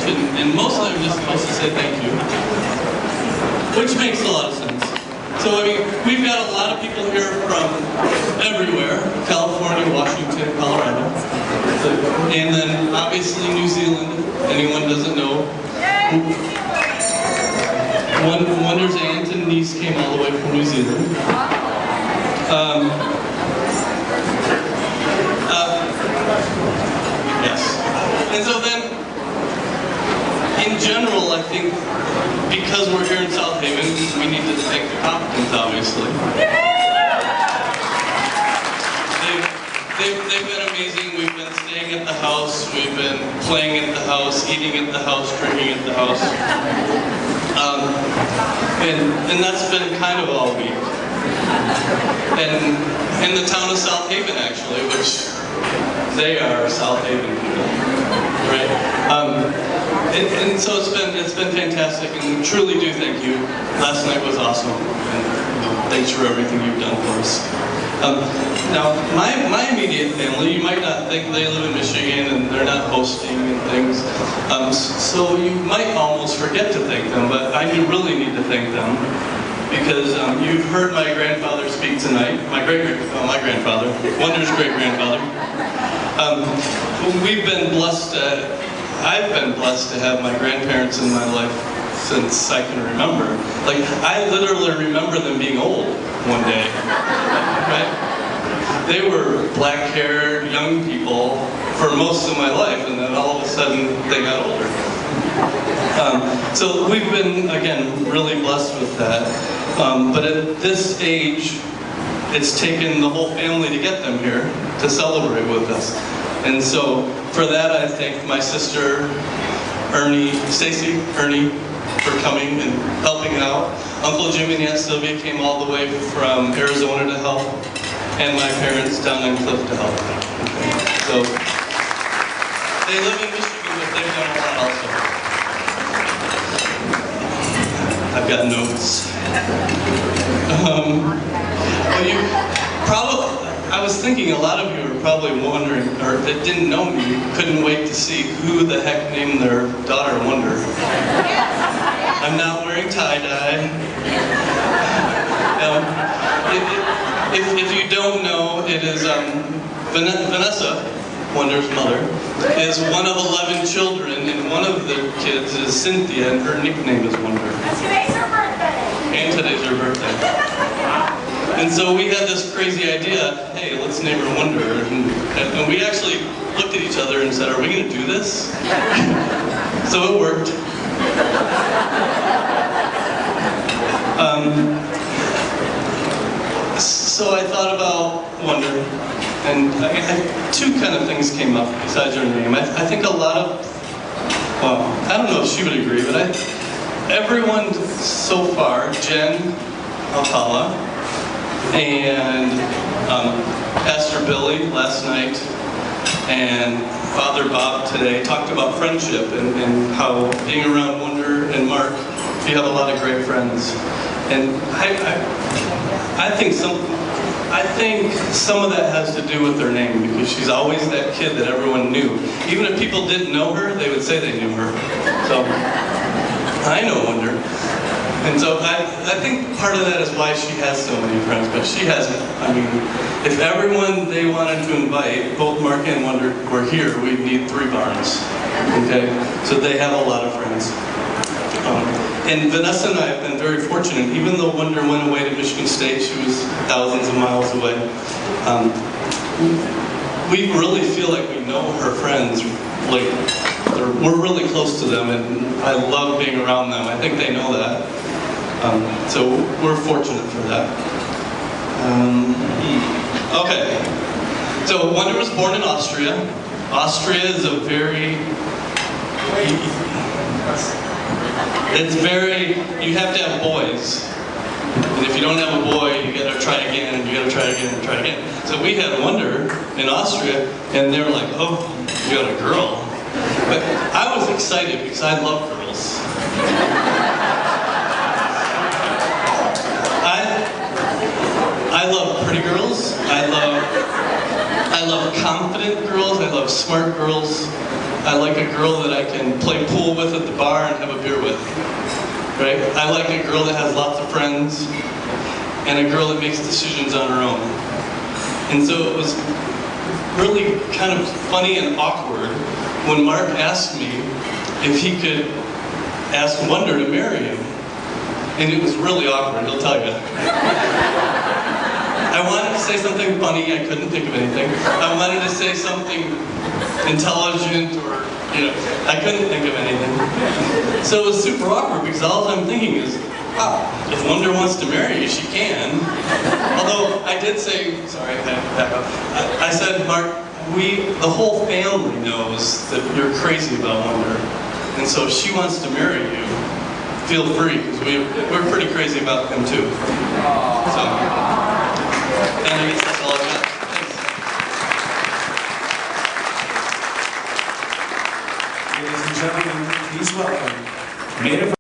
speech, and mostly I'm just supposed to say thank you, which makes a lot of sense. So, I mean, we've got a lot of people here from everywhere: California, Washington, Colorado, and then obviously New Zealand. Anyone doesn't know, Wonder's aunt and niece came all the way from New Zealand. Yes. And so then, in general, I think because we're here in South Haven, we need to thank the Comptons, obviously. They've been amazing. We've been staying at the house, we've been playing at the house, eating at the house, drinking at the house. And that's been kind of all week. And in the town of South Haven, actually, which they are South Haven people, right? And so it's been fantastic, and we truly do thank you. Last night was awesome, and thanks for everything you've done for us. Now, my immediate family, you might not think they live in Michigan and they're not hosting and things, so you might almost forget to thank them, but I do really need to thank them, because you've heard my grandfather speak tonight, my grandfather, Wonder's great-grandfather. We've been blessed, I've been blessed to have my grandparents in my life since I can remember. Like, I literally remember them being old one day, right? They were black-haired young people for most of my life, and then all of a sudden they got older. So we've been, again, really blessed with that. But at this age, it's taken the whole family to get them here to celebrate with us. And so for that, I thank my sister, Stacy, Ernie, for coming and helping out. Uncle Jim and Aunt Sylvia came all the way from Arizona to help, and my parents down in Cliff to help. Okay. So they live in Michigan, but they've done a lot also. I've got notes. Well, you probably, I was thinking a lot of you are probably wondering, or that didn't know me, couldn't wait to see who the heck named their daughter Wonder. I'm not wearing tie-dye. If you don't know, it is Vanessa, Wonder's mother, is one of 11 children, and one of the kids is Cynthia, and her nickname is Wonder. And today's her birthday. And today's her birthday. And so we had this crazy idea, hey, let's name her Wonder. And we actually looked at each other and said, are we going to do this? So it worked. So I thought about Wonder, and two kind of things came up besides her name. I think a lot of, well, I don't know if she would agree, but everyone so far, Jen Alcala, and Pastor Billy last night, and Father Bob today talked about friendship and how being around Wonder and Mark, you have a lot of great friends. And I think some of that has to do with her name, because she's always that kid that everyone knew. Even if people didn't know her, they would say they knew her. So I know Wonder. And so I think part of that is why she has so many friends, but she hasn't. I mean, if everyone they wanted to invite, both Mark and Wonder, were here, we'd need 3 barns. Okay? So they have a lot of friends. And Vanessa and I have been very fortunate. Even though Wonder went away to Michigan State, she was thousands of miles away. We really feel like we know her friends. Like, we're really close to them, and I love being around them. I think they know that. So we're fortunate for that. Okay. So Wonder was born in Austria. Austria is a very... It's very, you have to have boys. And if you don't have a boy, you gotta try again, and you gotta try again, and try again. So we had Wonder in Austria, and they were like, oh, you got a girl. But I was excited because I love girls. I love pretty girls. I I love confident girls, I love smart girls. I like a girl that I can play pool with at the bar and have a beer with. Right? I like a girl that has lots of friends and a girl that makes decisions on her own. And so it was really kind of funny and awkward when Mark asked me if he could ask Wonder to marry him. And it was really awkward, he'll tell you. I wanted to say something funny, I couldn't think of anything. I wanted to say something intelligent or, I couldn't think of anything. So it was super awkward because all I'm thinking is, wow, if Wonder wants to marry you, she can. Although I did say, sorry, back up. I said, Mark, the whole family knows that you're crazy about Wonder. And so if she wants to marry you, feel free, because we're pretty crazy about him too. So, and I guess that's all I got. Ladies and gentlemen, please welcome Maid of